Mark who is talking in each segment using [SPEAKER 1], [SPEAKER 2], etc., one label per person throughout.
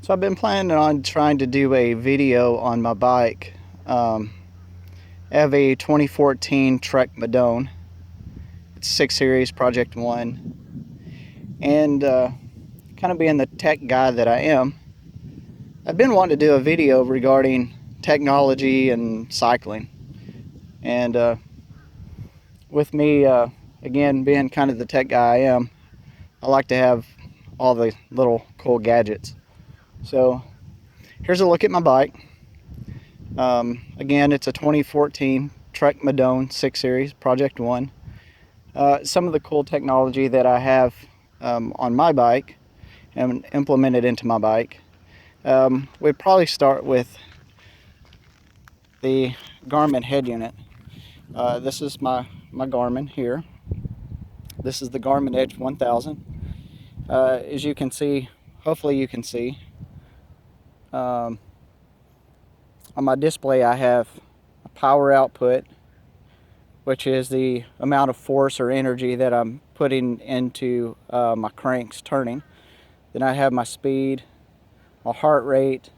[SPEAKER 1] So I've been planning on trying to do a video on my bike. I have a 2014 Trek Madone. It's 6 Series Project 1. And kind of being the tech guy that I am, I've been wanting to do a video regarding technology and cycling. And with me, again, being kind of the tech guy I am, I like to have all the little cool gadgets. So here's a look at my bike. Again, it's a 2014 Trek Madone 6 Series Project 1. Some of the cool technology that I have on my bike and implemented into my bike. We'd probably start with the Garmin head unit. This is my Garmin here. This is the Garmin Edge 1000. As you can see, hopefully you can see, on my display I have a power output, which is the amount of force or energy that I'm putting into my cranks turning. Then I have my speed, my heart rate,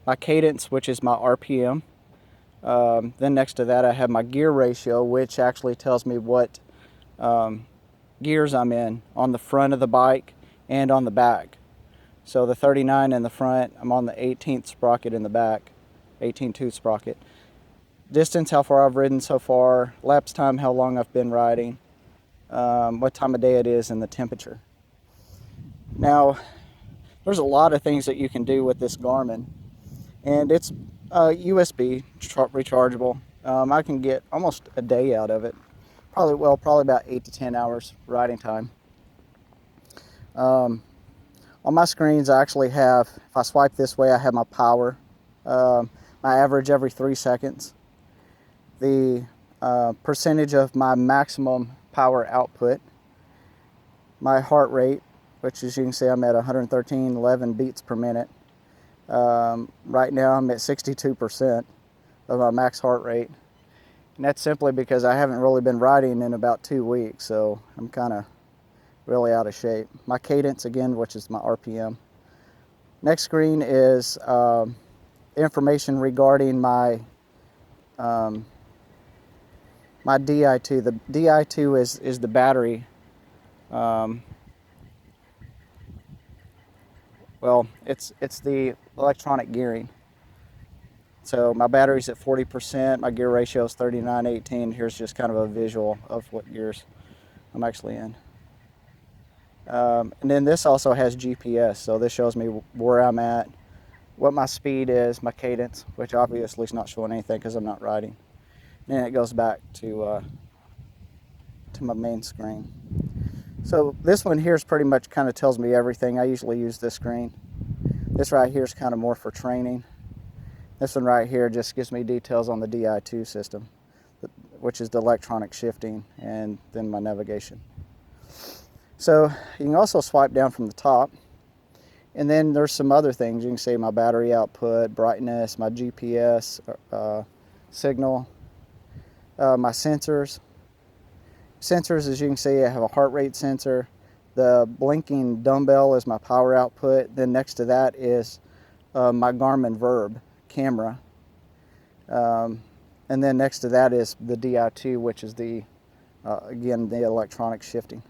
[SPEAKER 1] my cadence, which is my RPM. Then next to that I have my gear ratio, which actually tells me what gears I'm in on the front of the bike and on the back. So the 39 in the front, I'm on the 18th sprocket in the back, 18 tooth sprocket. Distance, how far I've ridden so far, lapse time, how long I've been riding, what time of day it is, and the temperature. Now, there's a lot of things that you can do with this Garmin, and it's USB rechargeable. I can get almost a day out of it. Probably about 8 to 10 hours riding time. On my screens, I actually have, if I swipe this way, I have my power, my average every 3 seconds, the percentage of my maximum power output, my heart rate, which as you can see I'm at 113.11 beats per minute. Right now I'm at 62% of my max heart rate, and that's simply because I haven't really been riding in about 2 weeks, so I'm kind of really out of shape. My cadence, again, which is my RPM. Next screen is information regarding my my Di2. The Di2 is the battery. Well, it's the electronic gearing. So my battery's at 40%. My gear ratio is 39:18. Here's just kind of a visual of what gears I'm actually in. And then this also has GPS, so this shows me where I'm at, what my speed is, my cadence, which obviously is not showing anything because I'm not riding. And then it goes back to my main screen. So this one here is pretty much kind of tells me everything. I usually use this screen. This right here is kind of more for training. This one right here just gives me details on the Di2 system, which is the electronic shifting, and then my navigation. So you can also swipe down from the top, and then there's some other things. You can see my battery output, brightness, my GPS signal, my sensors. Sensors, as you can see, I have a heart rate sensor. The blinking dumbbell is my power output. Then next to that is my Garmin Verb camera. And then next to that is the Di2, which is the, again, the electronic shifting.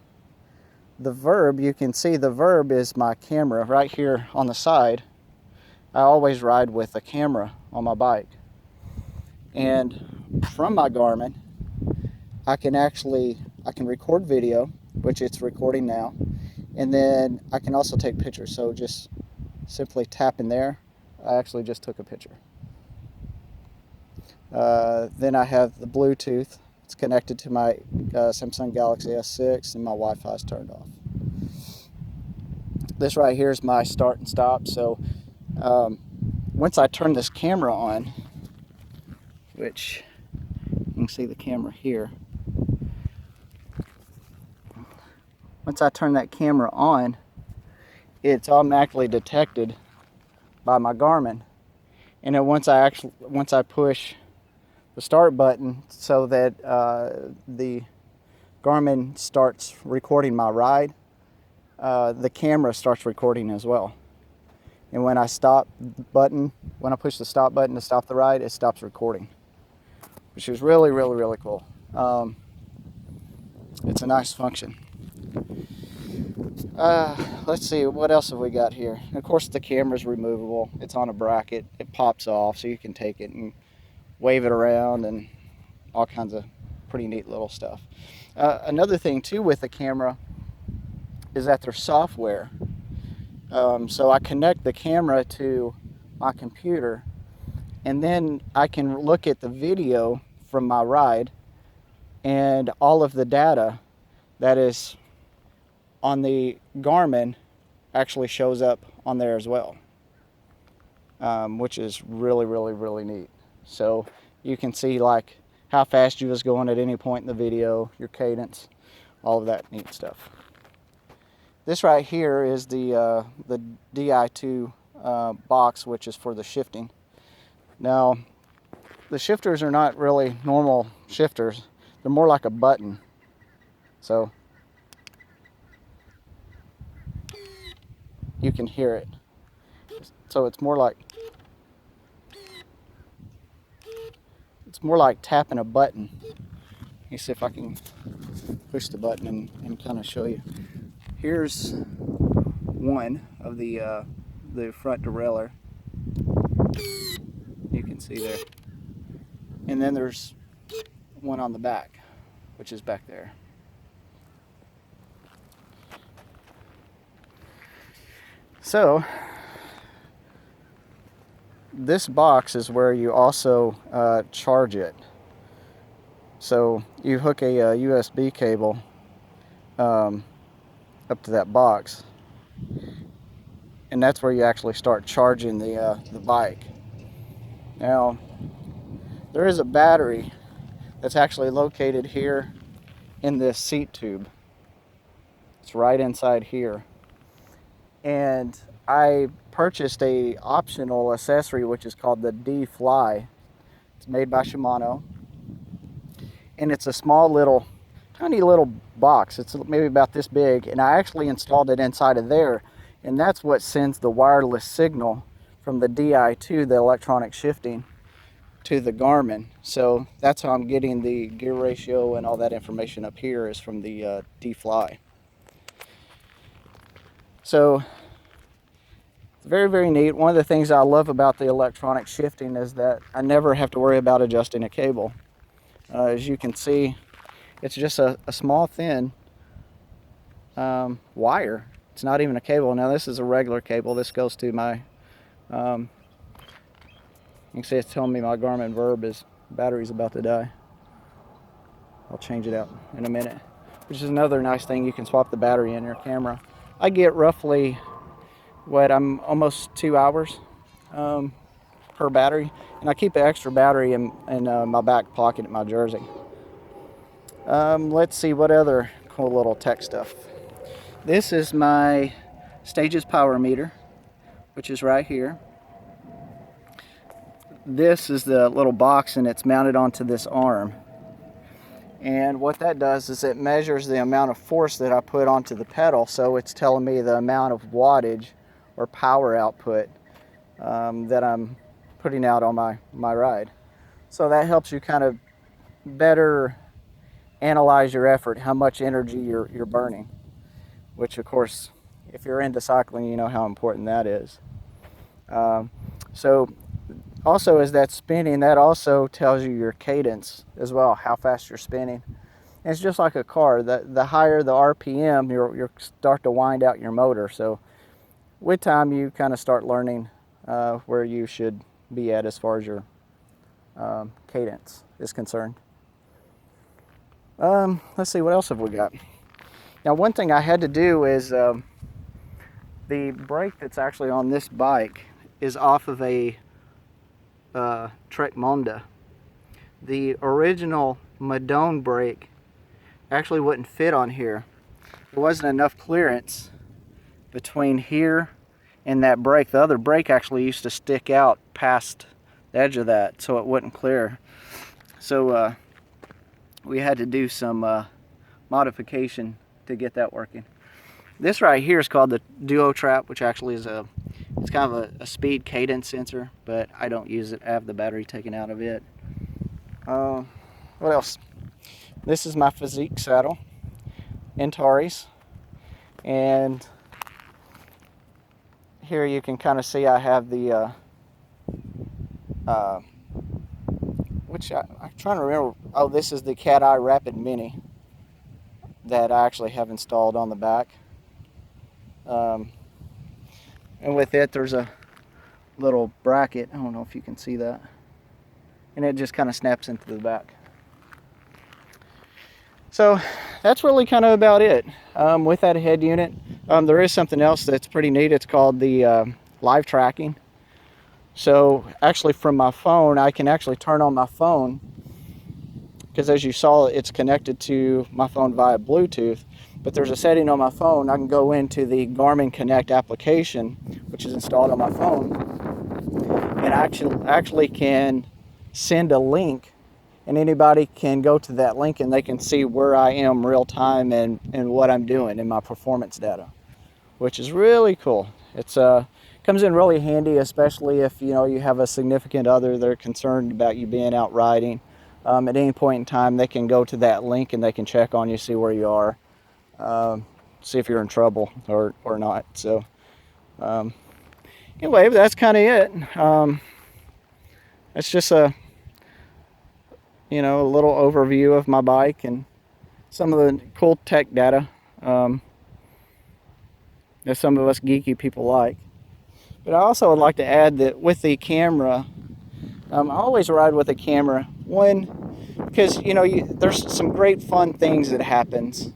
[SPEAKER 1] The Verb, you can see the Verb is my camera right here on the side. I always ride with a camera on my bike. And from my Garmin, I can record video, which it's recording now. And then I can also take pictures. So just simply tap in there. I actually just took a picture. Then I have the Bluetooth. It's connected to my Samsung Galaxy S6, and my Wi-Fi is turned off. This right here is my start and stop. So once I turn this camera on, which you can see the camera here. Once I turn that camera on, it's automatically detected by my Garmin. And then once I push the start button so that the Garmin starts recording my ride, the camera starts recording as well. And when I push the stop button to stop the ride, it stops recording, which is really, really, really cool. It's a nice function. Let's see, what else have we got here? Of course, the camera's removable. It's on a bracket. It pops off, so you can take it and wave it around and all kinds of pretty neat little stuff. Another thing, too, with the camera is that there's software. So I connect the camera to my computer, and then I can look at the video from my ride, and all of the data that is on the Garmin actually shows up on there as well, which is really, really, really neat. So you can see like how fast you was going at any point in the video, your cadence, all of that neat stuff. This right here is the Di2 box, which is for the shifting. Now, the shifters are not really normal shifters. They're more like a button. So you can hear it. So it's more like tapping a button. Let me see if I can push the button and kind of show you. Here's one of the front derailleur. You can see there. And then there's one on the back, which is back there. So this box is where you also charge it. So you hook a USB cable up to that box, and that's where you actually start charging the bike. Now, there is a battery that's actually located here in this seat tube. It's right inside here. And I purchased a optional accessory which is called the D-Fly. It's made by Shimano. And it's a small little, tiny little box. It's maybe about this big, and I actually installed it inside of there, and that's what sends the wireless signal from the Di2, the electronic shifting, to the Garmin. So that's how I'm getting the gear ratio and all that information up here is from the D-Fly. So it's very, very neat. One of the things I love about the electronic shifting is that I never have to worry about adjusting a cable. As you can see, it's just a small, thin wire. It's not even a cable. Now, this is a regular cable. This goes to my, you can see it's telling me my Garmin Verb is battery's about to die. I'll change it out in a minute, which is another nice thing. You can swap the battery in your camera. I get roughly, I'm almost 2 hours per battery, and I keep the extra battery in my back pocket at my jersey. Let's see what other cool little tech stuff. This is my Stages power meter, which is right here. This is the little box, and it's mounted onto this arm. And what that does is it measures the amount of force that I put onto the pedal, so it's telling me the amount of wattage or power output that I'm putting out on my ride. So that helps you kind of better analyze your effort, how much energy you're burning, which of course, if you're into cycling, you know how important that is. So also, as that's spinning, that also tells you your cadence as well, how fast you're spinning. And it's just like a car. The higher the RPM, you start to wind out your motor. So with time, you kind of start learning where you should be at as far as your cadence is concerned. Let's see, what else have we got? Now, one thing I had to do is the brake that's actually on this bike is off of a Trek Monda. The original Madone brake actually wouldn't fit on here. There wasn't enough clearance between here and that brake. The other brake actually used to stick out past the edge of that, so it wouldn't clear. So we had to do some modification to get that working. This right here is called the Duo Trap, which actually is a It's kind of a speed cadence sensor, but I don't use it. I have the battery taken out of it. What else? This is my Physique saddle, Antares, and here you can kind of see I have the which I'm trying to remember. Oh, this is the Cat Eye Rapid Mini that I actually have installed on the back. And with it, there's a little bracket. I don't know if you can see that. And it just kind of snaps into the back. So that's really kind of about it. With that head unit, there is something else that's pretty neat. It's called the live tracking. So actually from my phone, I can actually turn on my phone, because as you saw, it's connected to my phone via Bluetooth. But there's a setting on my phone. I can go into the Garmin Connect application, which is installed on my phone, and actually can send a link, and anybody can go to that link and they can see where I am real time and what I'm doing in my performance data, which is really cool. It's comes in really handy, especially if you have a significant other that are concerned about you being out riding. At any point in time, they can go to that link and they can check on you, see where you are, see if you're in trouble or not. So anyway, that's kind of it. It's just a little overview of my bike and some of the cool tech data that some of us geeky people like. But I also would like to add that with the camera, I always ride with a camera. One, because there's some great fun things that happens.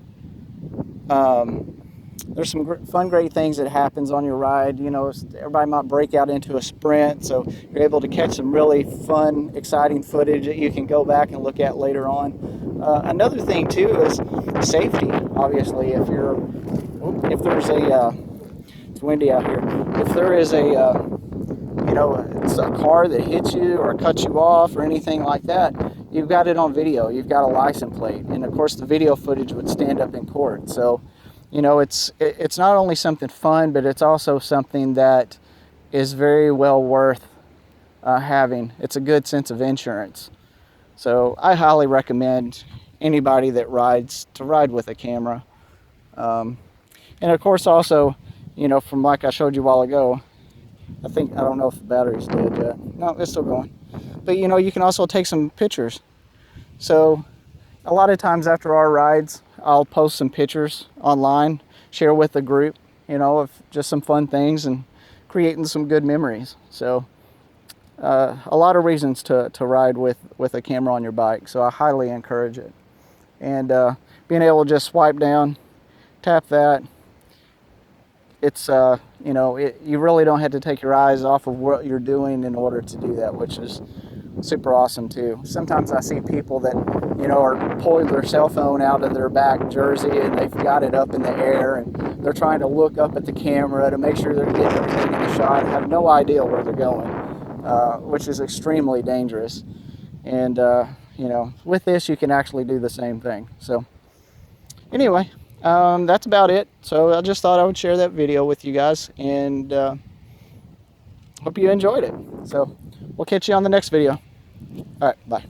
[SPEAKER 1] There's some great things that happens on your ride. Everybody might break out into a sprint, so you're able to catch some really fun, exciting footage that you can go back and look at later on. Another thing too is safety. Obviously, if there's a it's windy out here. If there is it's a car that hits you or cuts you off or anything like that, you've got it on video. You've got a license plate, and of course the video footage would stand up in court. So it's not only something fun, but it's also something that is very well worth having. It's a good sense of insurance. So I highly recommend anybody that rides to ride with a camera. And of course also, from like I showed you a while ago, I don't know if the battery's dead yet. No, it's still going. But you can also take some pictures. So a lot of times after our rides, I'll post some pictures online, share with the group, of just some fun things and creating some good memories. So a lot of reasons to ride with a camera on your bike. So I highly encourage it. And being able to just swipe down, tap that, it's you really don't have to take your eyes off of what you're doing in order to do that, which is super awesome too. Sometimes I see people that are pulling their cell phone out of their back jersey and they've got it up in the air and they're trying to look up at the camera to make sure they're getting everything in the shot and have no idea where they're going, which is extremely dangerous. And with this you can actually do the same thing. So anyway, that's about it. So I just thought I would share that video with you guys, and hope you enjoyed it. So we'll catch you on the next video. All right, bye.